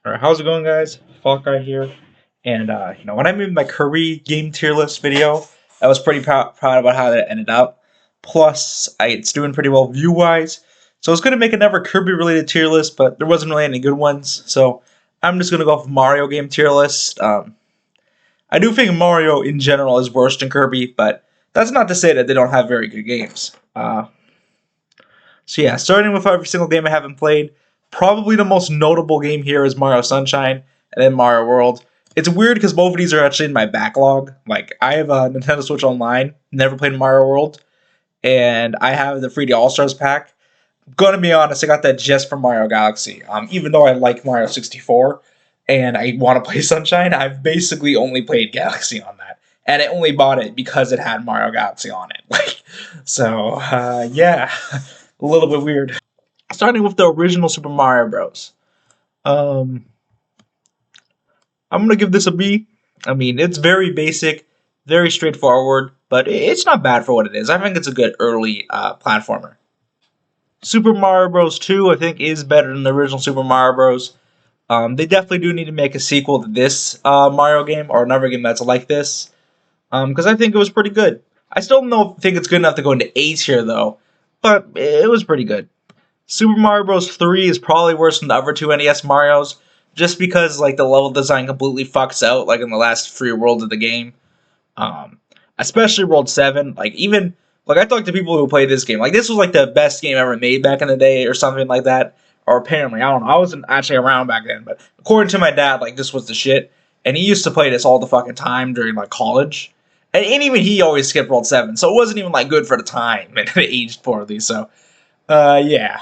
Alright, how's it going, guys? Fall Guy here. And, when I made my Kirby game tier list video, I was pretty proud about how that ended up. Plus, it's doing pretty well view-wise. So I was going to make another Kirby-related tier list, but there wasn't really any good ones. So I'm just going to go off Mario game tier list. I do think Mario, in general, is worse than Kirby, but that's not to say that they don't have very good games. So yeah, starting with every single game I haven't played, probably the most notable game here is Mario Sunshine and then Mario World. It's weird because both of these are actually in my backlog. Like, I have a Nintendo Switch Online, never played Mario World, and I have the 3D All-Stars pack. Gonna be honest, I got that just for Mario Galaxy. Even though I like Mario 64 and I want to play Sunshine, I've basically only played Galaxy on that. And I only bought it because it had Mario Galaxy on it. Yeah, a little bit weird. Starting with the original Super Mario Bros. I'm gonna give this a B. I mean, it's very basic, very straightforward, but it's not bad for what it is. I think it's a good early platformer. Super Mario Bros. 2, I think, is better than the original Super Mario Bros. They definitely do need to make a sequel to this Mario game, or another game that's like this, because I think it was pretty good. I still don't think it's good enough to go into A tier, though, but it was pretty good. Super Mario Bros. 3 is probably worse than the other two NES Marios, just because like the level design completely fucks out like in the last 3 worlds of the game. Especially World 7. I talked to people who played this game. Like, this was like the best game ever made back in the day or something like that. Or apparently, I don't know. I wasn't actually around back then, but according to my dad, like, this was the shit. And he used to play this all the fucking time during like college. And even he always skipped World 7, so it wasn't even like good for the time, and it aged poorly. So yeah.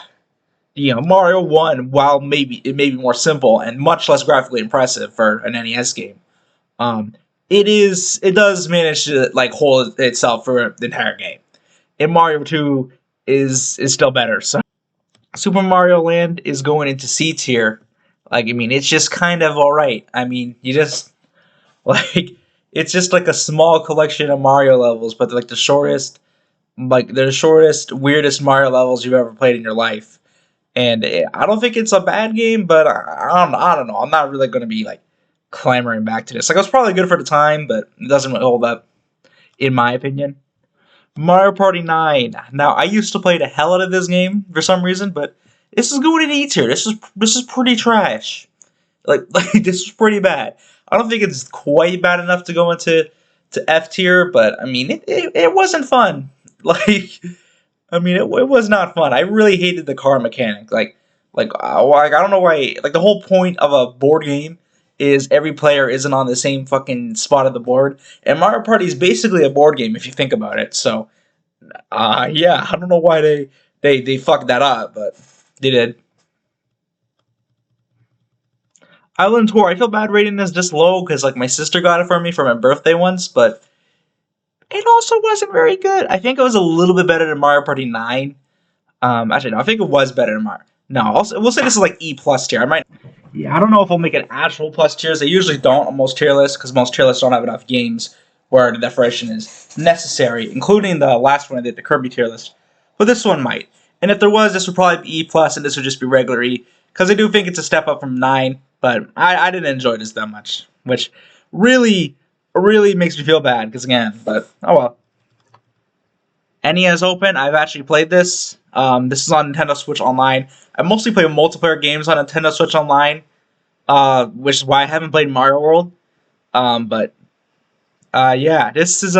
Mario 1, while it may be more simple and much less graphically impressive for an NES game, it does manage to like hold itself for the entire game. And Mario 2 is still better. So Super Mario Land is going into C tier. It's just kind of alright. You just it's just like a small collection of Mario levels, but like the shortest, weirdest Mario levels you've ever played in your life. And I don't think it's a bad game, but I don't know. I'm not really going to be like clamoring back to this. Like, it was probably good for the time, but it doesn't really hold up, in my opinion. Mario Party 9. Now, I used to play the hell out of this game for some reason, but this is going in E tier. This is pretty trash. This is pretty bad. I don't think it's quite bad enough to go into F tier, but it wasn't fun. It was not fun. I really hated the car mechanic. I don't know why. Like, the whole point of a board game is every player isn't on the same fucking spot of the board. And Mario Party is basically a board game if you think about it. So, yeah, I don't know why they fucked that up, but they did. Island Tour. I feel bad rating this this low because like my sister got it for me for my birthday once, but it also wasn't very good. I think it was a little bit better than Mario Party 9. Actually, no, I think it was better than Mario. No, we'll say this is like E plus tier. Yeah, I don't know if we'll make an actual plus tiers. They usually don't on most tier lists because most tier lists don't have enough games where the definition is necessary, including the last one I did, the Kirby tier list. But this one might. And if there was, this would probably be E plus, and this would just be regular E, because I do think it's a step up from 9. But I didn't enjoy this that much, which really makes me feel bad, because again, but oh well. NES Open, I've actually played this. This is on Nintendo Switch Online. I mostly play multiplayer games on Nintendo Switch Online, which is why I haven't played Mario World. Yeah, this is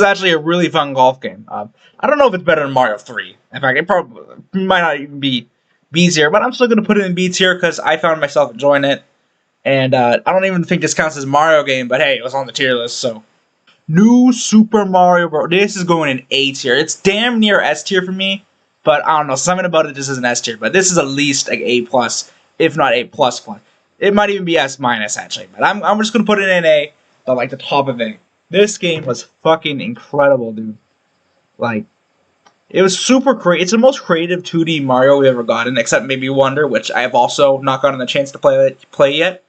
actually a really fun golf game. I don't know if it's better than Mario 3. In fact, it probably might not even be B tier, but I'm still going to put it in B tier because I found myself enjoying it. And I don't even think this counts as Mario game, but hey, it was on the tier list, so. New Super Mario Bros. This is going in A tier. It's damn near S tier for me, but I don't know. Something about it just isn't S tier, but this is at least like A plus, if not A plus plus. It might even be S minus, actually, but I'm just going to put it in A, but like the top of A. This game was fucking incredible, dude. Like, it was super creative. It's the most creative 2D Mario we've ever gotten, except maybe Wonder, which I have also not gotten the chance to play yet.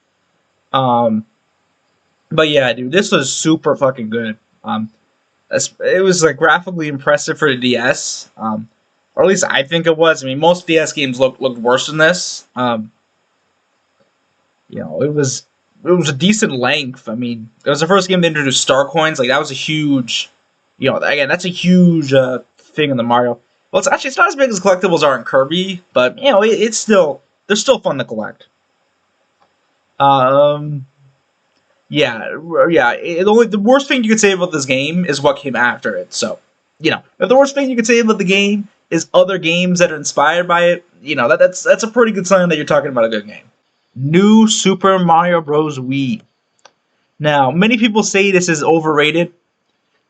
But yeah, dude, this was super fucking good. It was like graphically impressive for the DS, or at least I think it was. Most DS games looked worse than this. it was a decent length. I mean, it was the first game to introduce star coins. Like that was a huge, again that's a huge thing in the Mario. Well, it's not as big as collectibles are in Kirby, but it's still they're still fun to collect. Um, yeah, the worst thing you could say about this game is what came after it. So, if the worst thing you could say about the game is other games that are inspired by it, that's a pretty good sign that you're talking about a good game. New Super Mario Bros. Wii. Now, many people say this is overrated.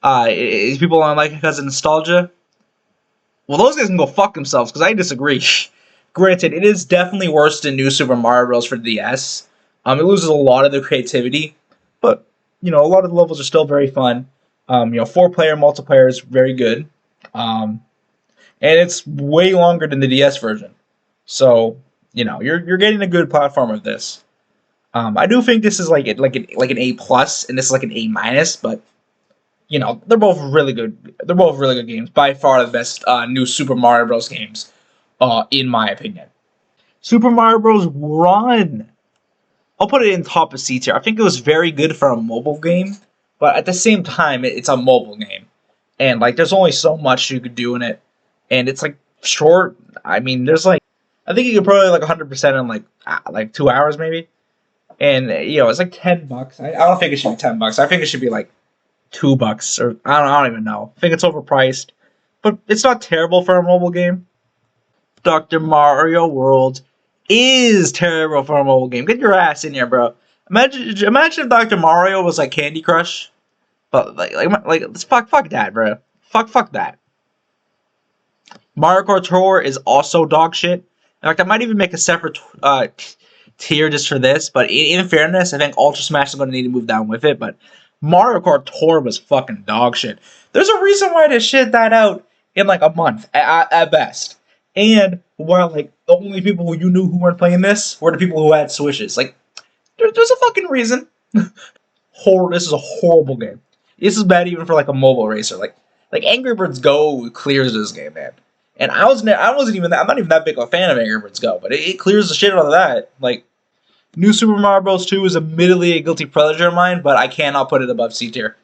People don't like it because of nostalgia. Well, those guys can go fuck themselves because I disagree. Granted, it is definitely worse than New Super Mario Bros. For the DS. It loses a lot of the creativity, but a lot of the levels are still very fun. 4-player multiplayer is very good, and it's way longer than the DS version. So you're getting a good platform of this. I do think this is like an A plus, and this is like an A minus, but they're both really good. They're both really good games. By far the best new Super Mario Bros. Games, in my opinion. Super Mario Bros. Run. I'll put it in top of C tier. I think it was very good for a mobile game, but at the same time, it's a mobile game, and like there's only so much you could do in it, and it's like short. I mean, there's like I think you could probably like 100% in like 2 hours maybe, and it's like $10. I don't think it should be $10. I think it should be like $2 or I don't even know. I think it's overpriced, but it's not terrible for a mobile game. Dr. Mario World is terrible for a mobile game. Get your ass in here, bro. Imagine if Dr. Mario was like Candy Crush, but fuck that, bro. Fuck that. Mario Kart Tour is also dog shit. In fact, I might even make a separate tier just for this. But in fairness, I think Ultra Smash is going to need to move down with it. But Mario Kart Tour was fucking dog shit. There's a reason why they shit that out in like a month at best. And while like the only people who you knew who weren't playing this were the people who had Switches. Like, there's a fucking reason. This is a horrible game. This is bad even for like a mobile racer. Like Angry Birds Go clears this game, man. And I'm not even that big of a fan of Angry Birds Go, but it clears the shit out of that. Like, New Super Mario Bros. 2 is admittedly a guilty pleasure of mine, but I cannot put it above C tier.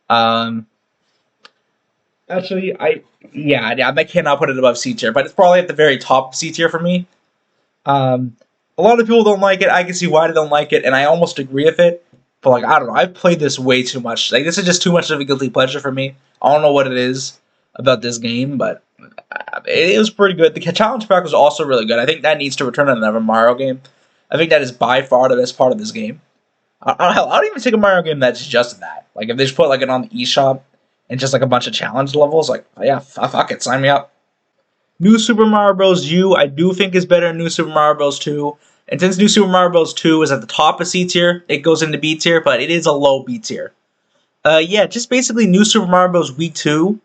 Actually, I cannot put it above C tier, but it's probably at the very top of C tier for me. A lot of people don't like it. I can see why they don't like it, and I almost agree with it. But like, I don't know. I've played this way too much. Like, this is just too much of a guilty pleasure for me. I don't know what it is about this game, but it was pretty good. The challenge pack was also really good. I think that needs to return in another Mario game. I think that is by far the best part of this game. I don't even take a Mario game that's just that. Like, if they just put like it on the eShop and just like a bunch of challenge levels, like, yeah, fuck it, sign me up. New Super Mario Bros. U, I do think is better than New Super Mario Bros. 2. And since New Super Mario Bros. 2 is at the top of C tier, it goes into B tier, but it is a low B tier. Just basically New Super Mario Bros. Wii 2,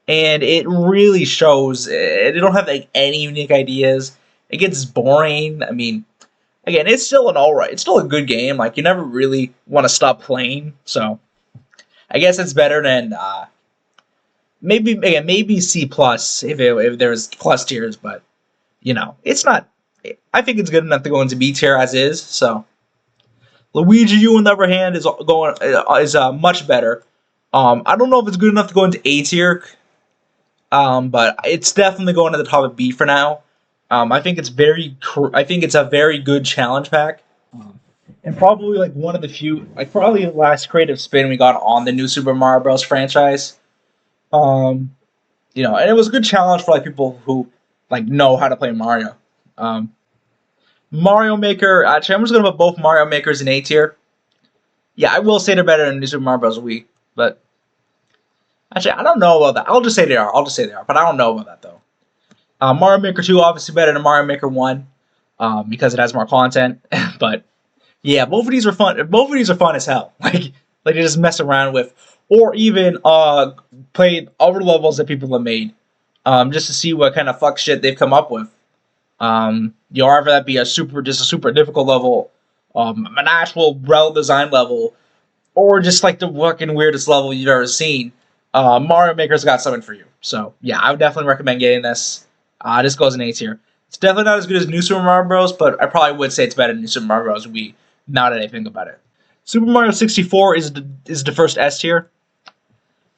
and it really shows. They don't have like any unique ideas. It gets boring. I mean, again, it's still it's still a good game. Like, you never really want to stop playing. So, I guess it's better than maybe C plus if there was plus tiers, but it's not. I think it's good enough to go into B tier as is. So, Luigi U on the other hand is much better. I don't know if it's good enough to go into A tier, but it's definitely going to the top of B for now. I think it's a very good challenge pack, and probably like one of the few, like probably the last creative spin we got on the New Super Mario Bros. Franchise. And it was a good challenge for like people who like know how to play Mario. Mario Maker. Actually, I'm just gonna put both Mario Makers in A tier. Yeah, I will say they're better than New Super Mario Bros. Wii, but actually, I don't know about that. I'll just say they are, but I don't know about that though. Mario Maker 2 obviously better than Mario Maker 1, because it has more content. But yeah, both of these are fun. Both of these are fun as hell. Like you just mess around with, or even play other levels that people have made, just to see what kind of fuck shit they've come up with. Either that be a super difficult level, an actual rel design level, or just like the fucking weirdest level you've ever seen. Mario Maker's got something for you. So yeah, I would definitely recommend getting this. This goes in A tier. It's definitely not as good as New Super Mario Bros., but I probably would say it's better than New Super Mario Bros. Wii. Now that I think about it, Super Mario 64 is the first S tier.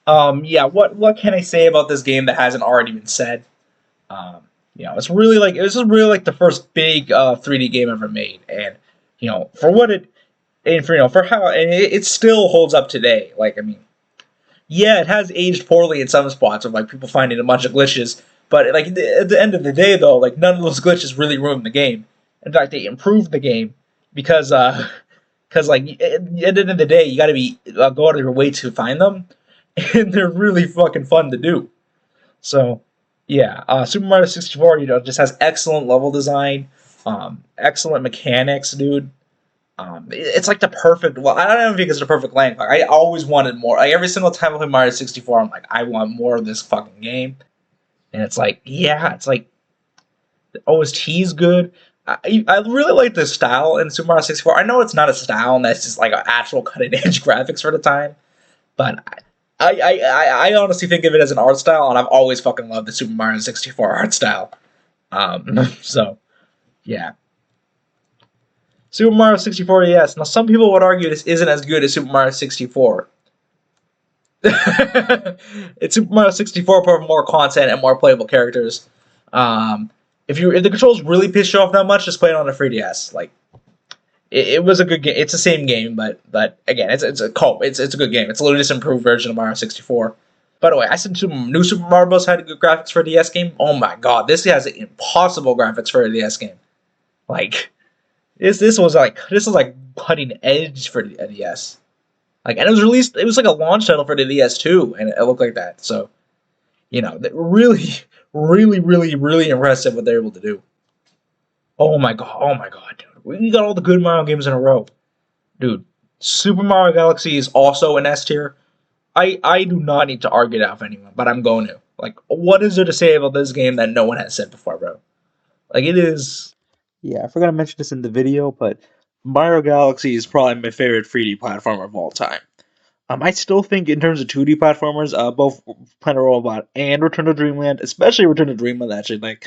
Yeah. What can I say about this game that hasn't already been said? It's really like it was just really like the first big 3D game ever made, and for what it and for for how and it still holds up today. Like I mean, yeah, it has aged poorly in some spots of like people finding a bunch of glitches, but like at the end of the day though, like none of those glitches really ruined the game. In fact, they improved the game because like at the end of the day, you got to be go out of your way to find them, and they're really fucking fun to do. So, yeah, Super Mario 64, just has excellent level design, excellent mechanics, dude. It's like the perfect. Well, I don't even think it's the perfect length. Like, I always wanted more. Like every single time I play Mario 64, I'm like, I want more of this fucking game. And it's like, yeah, it's like the OST is good. I really like the style in Super Mario 64. I know it's not a style, and that's just like actual cutting edge graphics for the time. But I honestly think of it as an art style, and I've always fucking loved the Super Mario 64 art style. So yeah, Super Mario 64 yes. Now some people would argue this isn't as good as Super Mario 64. It's Super Mario 64 for more content and more playable characters. Um, if the controls really piss you off that much, just play it on the 3DS. Like it was a good game. It's the same game, but again, it's a cope. It's a good game. It's a little just improved version of Mario 64. By the way, I said new Super Mario Bros. Had good graphics for a DS game. Oh my god, this has impossible graphics for a DS game. Like this was like cutting edge for the DS. Like, and it was released. It was like a launch title for the DS too, and it looked like that. So really, really, really, really impressive what they're able to do. Oh my god, dude, we got all the good Mario games in a row, dude. Super Mario Galaxy is also an S tier. I do not need to argue that with anyone, but I'm going to. Like, what is there to say about this game that no one has said before, bro? Like, it is. Yeah, I forgot to mention this in the video, but Mario Galaxy is probably my favorite 3D platformer of all time. I still think in terms of 2D platformers, both Planet Robot and Return to Dreamland, especially Return to Dreamland, actually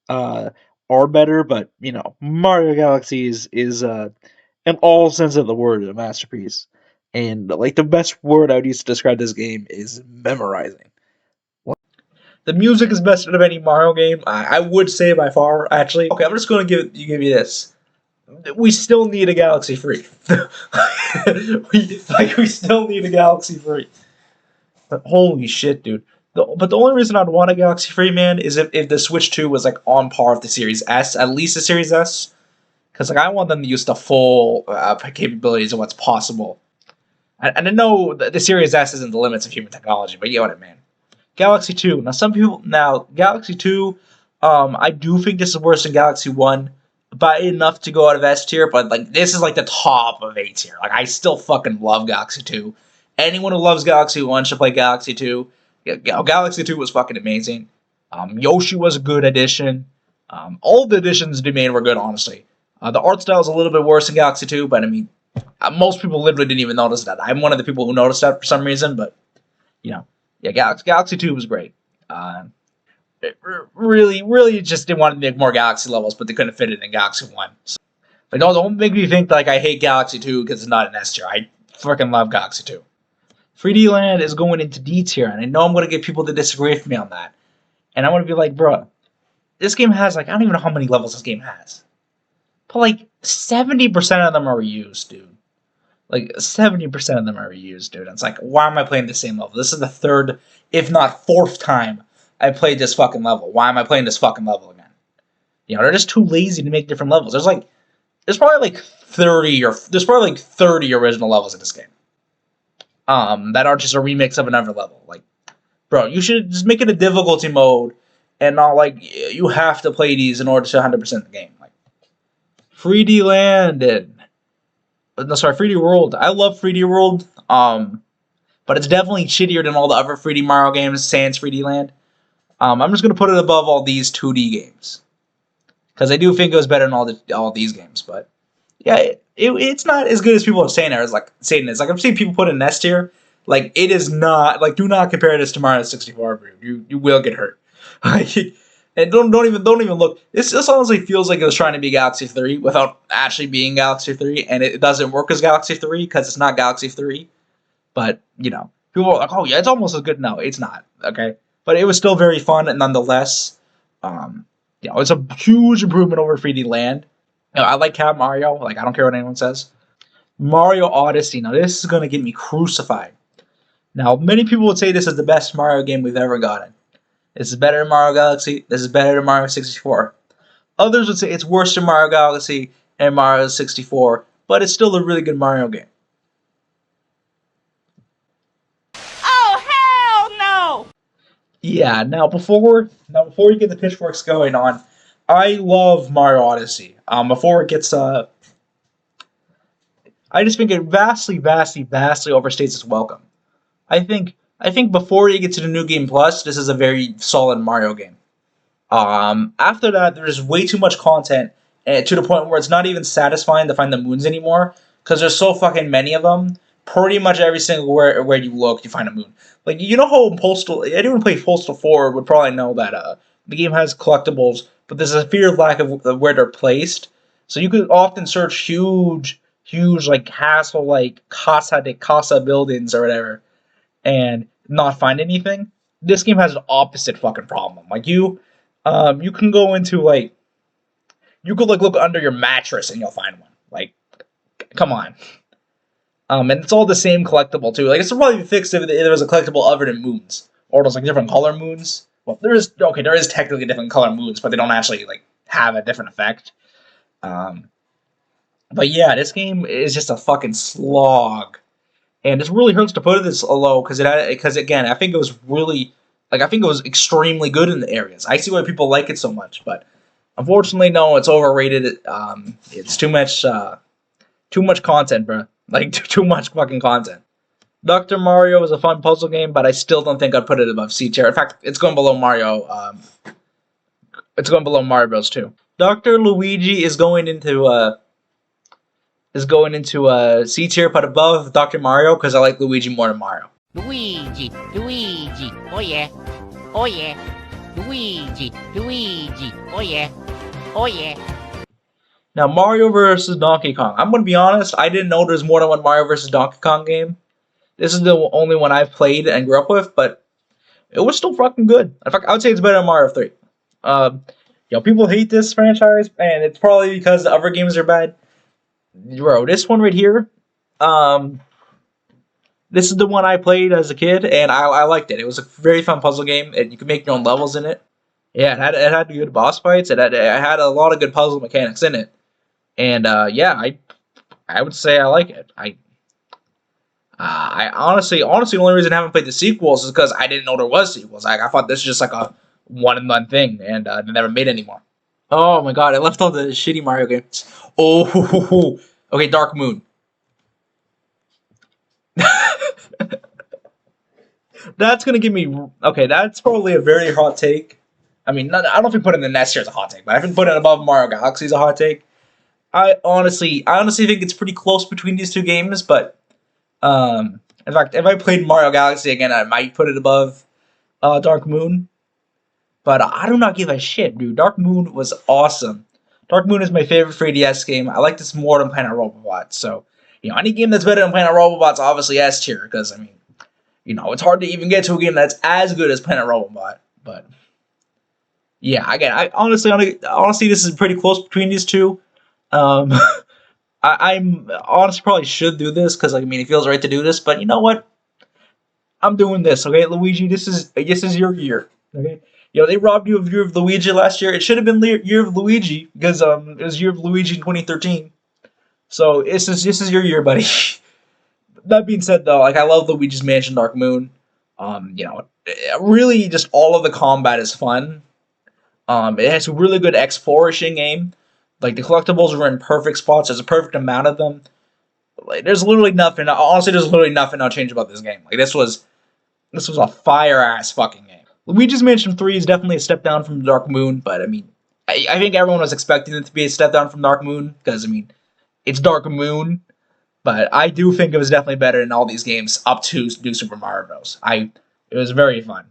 uh, are better. But Mario Galaxy is in all sense of the word a masterpiece. And like the best word I would use to describe this game is memorizing. The music is best of any Mario game. I would say by far, actually. Okay, I'm just going to give you this. We still need a Galaxy free. we still need a Galaxy free. But holy shit, dude. But the only reason I'd want a Galaxy free, man, is if the Switch 2 was like on par with the Series S, at least the Series S. Because like I want them to use the full capabilities of what's possible. And I know the Series S isn't the limits of human technology, but you know what I mean. Galaxy 2. Now Galaxy 2, I do think this is worse than Galaxy 1 by enough to go out of S tier, but like this is like the top of A tier. Like I still fucking love Galaxy 2. Anyone who loves Galaxy 1 should play Galaxy 2. Galaxy 2 was fucking amazing. Yoshi was a good addition. All the additions they made were good, honestly. The art style is a little bit worse in Galaxy 2, but I mean, most people literally didn't even notice that. I'm one of the people who noticed that for some reason, but yeah, Galaxy 2 was great. Really, really just they wanted to make more Galaxy levels, but they couldn't fit it in Galaxy 1. So, like, don't make me think like I hate Galaxy 2 because it's not an S tier. I freaking love Galaxy 2. 3D Land is going into D tier, and I know I'm going to get people to disagree with me on that. And I'm going to be like, bruh, this game has, like, I don't even know how many levels this game has. But, like, 70% of them are reused, dude. Like, 70% of them are reused, dude. It's like, why am I playing the same level? This is the third, if not fourth time I played this fucking level. Why am I playing this fucking level again? They're just too lazy to make different levels. There's probably like 30 original levels in this game. That are just a remix of another level. Like, bro, you should just make it a difficulty mode and not like you have to play these in order to 100% the game. Like, 3D Land and no, sorry, 3D World. I love 3D World, but it's definitely shittier than all the other 3D Mario games, sans 3D Land. I'm just gonna put it above all these 2D games because I do think it was better than all these games. But yeah, it's not as good as people are saying. Saying this. Like I'm seeing people put it in S tier. Like it is not. Like do not compare this to Mario 64. You will get hurt. And don't even look. This honestly feels like it was trying to be Galaxy 3 without actually being Galaxy 3, and it doesn't work as Galaxy 3 because it's not Galaxy 3. But people are like, oh yeah, it's almost as good. No, it's not. Okay, but it was still very fun, and nonetheless, it's a huge improvement over 3D Land. I like Cat Mario. Like I don't care what anyone says. Mario Odyssey. Now this is gonna get me crucified. Now many people would say this is the best Mario game we've ever gotten. This is better than Mario Galaxy. This is better than Mario 64. Others would say it's worse than Mario Galaxy and Mario 64, but it's still a really good Mario game. Oh, hell no! Yeah, now before you get the pitchforks going on, I love Mario Odyssey. Before it gets I just think it vastly, vastly, vastly overstates its welcome. I think before you get to the New Game Plus, this is a very solid Mario game. After that, there's way too much content, to the point where it's not even satisfying to find the moons anymore because there's so fucking many of them. Pretty much every single where you look, you find a moon. Like you know how Postal anyone who plays Postal 4 would probably know that the game has collectibles, but there's a fear of lack of where they're placed. So you could often search huge like castle like casa de casa buildings or whatever, and not find anything. This game has an opposite fucking problem. Like you can go into like you could like look under your mattress and you'll find one. Like, come on. And it's all the same collectible too. Like it's probably fixed if there was a collectible other than moons or those like different color moons. Well, there is technically different color moons, but they don't actually like have a different effect. Um, but yeah, this game is just a fucking slog, and it really hurts to put it this low because again, I think it was really I think it was extremely good in the areas. I see why people like it so much, but unfortunately, no, it's overrated. It's too much content, bro. Like too much fucking content. Dr. Mario is a fun puzzle game, but I still don't think I'd put it above C tier. In fact, it's going below Mario. It's going below Mario Bros. 2. Dr. Luigi is going into C tier, but above Dr. Mario because I like Luigi more than Mario. Luigi, oh yeah, oh yeah. Luigi, oh yeah, oh yeah. Now, Mario vs. Donkey Kong. I'm going to be honest, I didn't know there's more than one Mario vs. Donkey Kong game. This is the only one I've played and grew up with, but it was still fucking good. In fact, I would say it's better than Mario 3. People hate this franchise, and it's probably because the other games are bad. Bro, this one right here, this is the one I played as a kid, and I liked it. It was a very fun puzzle game, and you could make your own levels in it. Yeah, it had good boss fights. It had a lot of good puzzle mechanics in it, and yeah, I would say I like it. I honestly, the only reason I haven't played the sequels is because I didn't know there was sequels. I thought this was just like a one and done thing, and they never made any more. Oh my god, I left all the shitty Mario games. Oh, okay, Dark Moon. That's gonna give me okay. That's probably a very hot take. I mean, I don't know if we put it in the next year as a hot take, but I think put it above Mario Galaxy as a hot take. I honestly think it's pretty close between these two games, but in fact, if I played Mario Galaxy again, I might put it above Dark Moon. But I do not give a shit, dude. Dark Moon was awesome. Dark Moon is my favorite 3DS game. I like this more than Planet Robobots. So, any game that's better than Planet Robobots, obviously S tier, because I mean, it's hard to even get to a game that's as good as Planet Robobot. But yeah, again, I honestly, this is pretty close between these two. Um, I'm honestly probably should do this because I mean it feels right to do this, but you know what? I'm doing this, okay, Luigi. This is your year, okay? They robbed you of Year of Luigi last year. It should have been Year of Luigi because it was Year of Luigi in 2013. So this is your year, buddy. That being said, though, like I love Luigi's Mansion Dark Moon. Really, just all of the combat is fun. It has a really good exploration game. Like the collectibles are in perfect spots. There's a perfect amount of them. Like there's literally nothing. Honestly, there's literally nothing I'll change about this game. Like this was a fire ass fucking game. Luigi's Mansion 3 is definitely a step down from Dark Moon, but I mean, I think everyone was expecting it to be a step down from Dark Moon because I mean, it's Dark Moon. But I do think it was definitely better than all these games up to New Super Mario Bros. It was very fun.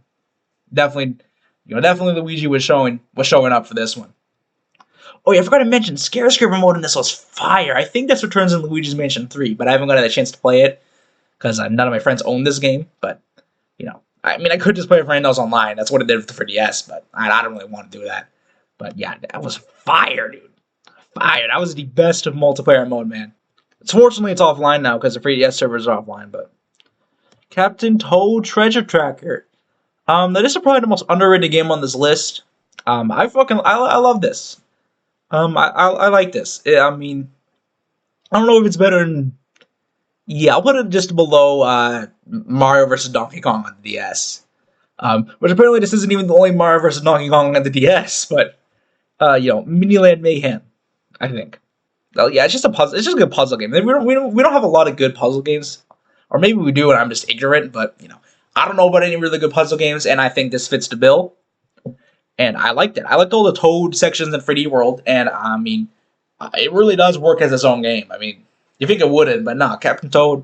Definitely, Definitely Luigi was showing up for this one. Oh yeah, I forgot to mention, Scare Scraper mode in this was fire. I think this returns in Luigi's Mansion 3, but I haven't got a chance to play it because none of my friends own this game. But I mean, I could just play it for randos online. That's what it did for DS, but I don't really want to do that. But yeah, that was fire, dude. Fire. That was the best of multiplayer mode, man. Fortunately, it's offline now because the 3DS servers are offline. But Captain Toad Treasure Tracker. That is probably the most underrated game on this list. I love this. I like this. I mean, I don't know if it's better than. Yeah, I'll put it just below Mario vs. Donkey Kong on the DS. Which apparently this isn't even the only Mario vs. Donkey Kong on the DS, but Miniland Mayhem, I think. Oh yeah, it's just a puzzle. It's just a good puzzle game. We don't have a lot of good puzzle games, or maybe we do, and I'm just ignorant. But I don't know about any really good puzzle games, and I think this fits the bill. And I liked it. I liked all the Toad sections in 3D World, and I mean, it really does work as its own game. I mean, you think it wouldn't, but nah, Captain Toad.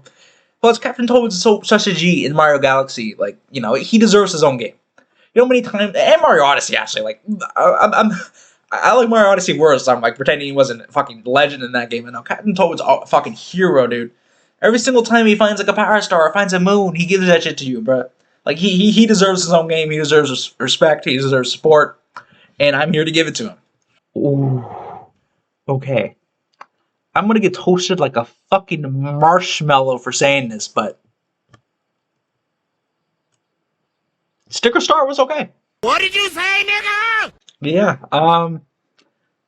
Plus, Captain Toad is such a G in Mario Galaxy. Like, he deserves his own game. You know how many times, and Mario Odyssey actually. Like, I like Mario Odyssey worse. I'm like pretending he wasn't a fucking legend in that game. And now Captain Toad's a fucking hero, dude. Every single time he finds like a power star or finds a moon, he gives that shit to you, bro. Like he deserves his own game. He deserves respect. He deserves support, and I'm here to give it to him. Ooh, okay. I'm gonna get toasted like a fucking marshmallow for saying this, but Sticker Star was okay. What did you say, nigga? Yeah.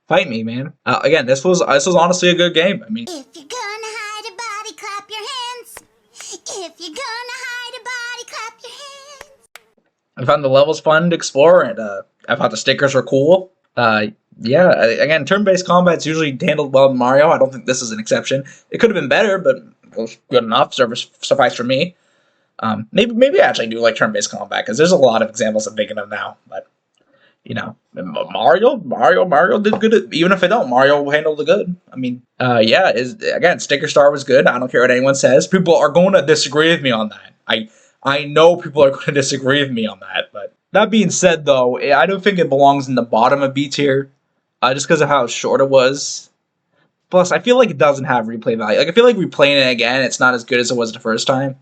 Fight me, man. Again, this was honestly a good game. I mean, if you're gonna hide a body, clap your hands. If you're gonna hide a body, clap your hands. I found the levels fun to explore, and I thought the stickers were cool. Yeah, again, turn-based combat's usually handled well in Mario. I don't think this is an exception. It could have been better, but it was good enough. Suffice for me. Maybe I actually do like turn-based combat because there's a lot of examples I'm thinking of now. But Mario did good. Even if I don't, Mario handled it good. I mean, yeah. Again, Sticker Star was good. I don't care what anyone says. People are going to disagree with me on that. I know people are going to disagree with me on that. But that being said, though, I don't think it belongs in the bottom of B tier. Just because of how short it was. Plus, I feel like it doesn't have replay value. Like, I feel like replaying it again, it's not as good as it was the first time.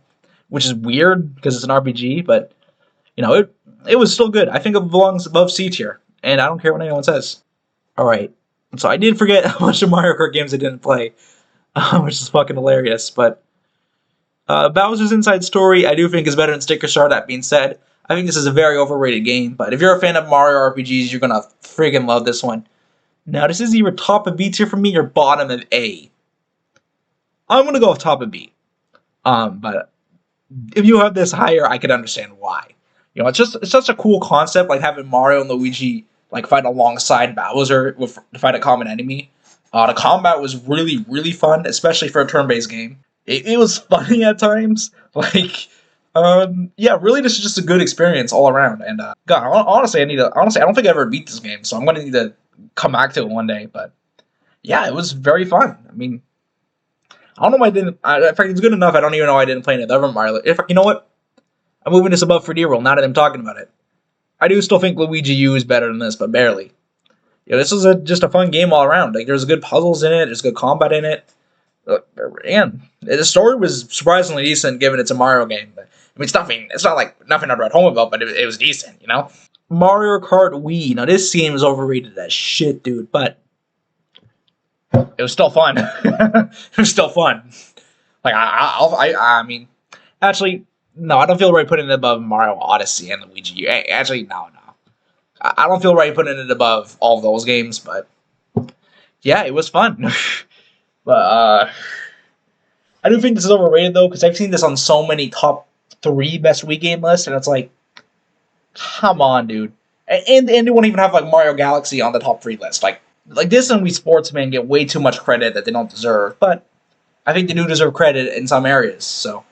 Which is weird, because it's an RPG, but, it was still good. I think it belongs above C tier. And I don't care what anyone says. Alright. So I did forget how much of Mario Kart games I didn't play. Which is fucking hilarious. But, Bowser's Inside Story, I do think is better than Sticker Star. That being said, I think this is a very overrated game. But if you're a fan of Mario RPGs, you're gonna friggin' love this one. Now, this is either top of B tier for me or bottom of A. I'm going to go with top of B. But if you have this higher, I can understand why. It's such a cool concept, like having Mario and Luigi like fight alongside Bowser to fight a common enemy. The combat was really, really fun, especially for a turn-based game. It was funny at times. Like, yeah, really, this is just a good experience all around. And God, honestly, I don't think I ever beat this game, so I'm going to need to come back to it one day. But yeah, it was very fun. I mean, I don't know why I didn't. In fact, it's good enough. I don't even know why I didn't play any other Mario. In fact, you know what? I'm moving this above 3D World now that I'm talking about it. I do still think Luigi U is better than this, but barely. This was just a fun game all around. Like, there's good puzzles in it. There's good combat in it. And the story was surprisingly decent, given it's a Mario game. But, I mean, it's not like nothing I'd write home about, but it was decent, Mario Kart Wii. Now, this game is overrated as shit, dude, but it was still fun. It was still fun. Like, I mean, actually, no, I don't feel right putting it above Mario Odyssey and Luigi U. Actually, no. I don't feel right putting it above all of those games, but yeah, it was fun. But I do think this is overrated, though, because I've seen this on so many top 3 best Wii game lists, and it's like, come on, dude. And they won't even have like Mario Galaxy on the top 3 list. Like this and Wii Sportsman get way too much credit that they don't deserve. But I think they do deserve credit in some areas. So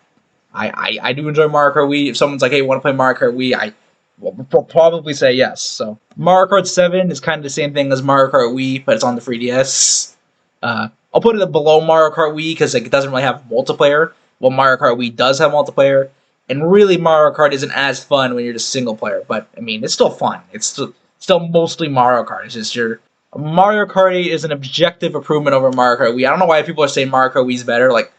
I do enjoy Mario Kart Wii. If someone's like, hey, want to play Mario Kart Wii, I will probably say yes. So Mario Kart 7 is kind of the same thing as Mario Kart Wii, but it's on the 3DS. I'll put it below Mario Kart Wii because it doesn't really have multiplayer. Well, Mario Kart Wii does have multiplayer. And really, Mario Kart isn't as fun when you're just single player. But I mean, it's still fun. It's still mostly Mario Kart. It's just your Mario Kart 8 is an objective improvement over Mario Kart Wii. I don't know why people are saying Mario Kart Wii is better. Like,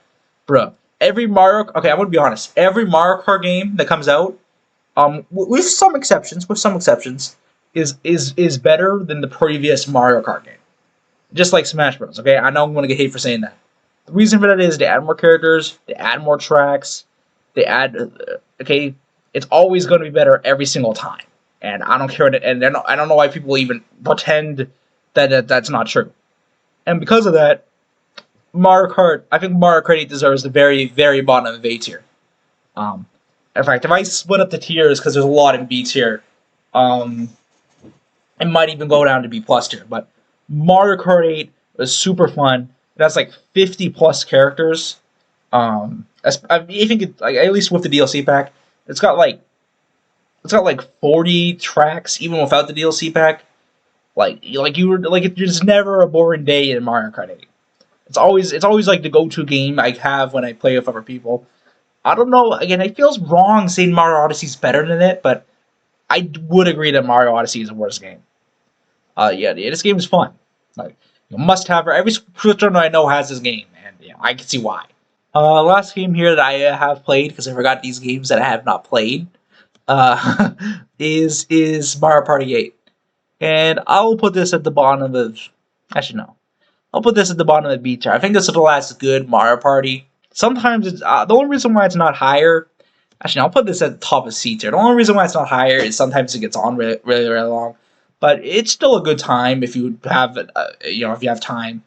bro, every Mario. Okay, I'm gonna be honest. Every Mario Kart game that comes out, with some exceptions, is better than the previous Mario Kart game. Just like Smash Bros. Okay, I know I'm gonna get hate for saying that. The reason for that is they add more characters, they add more tracks, they add. Okay, it's always going to be better every single time, and I don't care. And I don't know why people even pretend that's not true. And because of that, Mario Kart. I think Mario Kart 8 deserves the very very bottom of A tier. Um, in fact, if I split up the tiers because there's a lot in B tier, um, it might even go down to B plus tier. But Mario Kart 8 was super fun. It has like 50 plus characters. I think like at least with the DLC pack, it's got like 40 tracks even without the DLC pack. It's just never a boring day in Mario Kart 8. It's always like the go-to game I have when I play with other people. I don't know. Again, it feels wrong saying Mario Odyssey is better than it, but I would agree that Mario Odyssey is a worse game. Yeah, this game is fun. Like, you must have. Every Switch owner I know has this game, and I can see why. Last game here that I have played because I forgot these games that I have not played. Uh, is Mario Party 8, and I'll put this at the bottom of. Actually, no. I'll put this at the bottom of the B tier. I think this is the last good Mario Party. Sometimes it's the only reason why it's not higher. Actually, no, I'll put this at the top of C tier. The only reason why it's not higher is sometimes it gets on really, really, really long. But it's still a good time if you have, if you have time.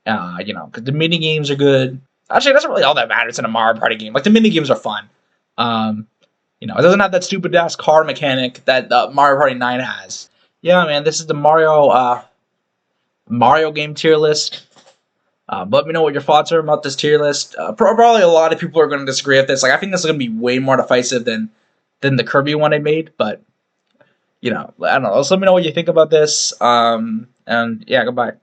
Because the mini games are good. Actually, it doesn't really all that matters in a Mario Party game. Like the mini games are fun. It doesn't have that stupid ass car mechanic that Mario Party 9 has. Yeah, man, this is the Mario game tier list. Let me know what your thoughts are about this tier list. Probably a lot of people are going to disagree with this. Like, I think this is going to be way more divisive than the Kirby one I made. But I don't know. Just let me know what you think about this. And yeah, goodbye.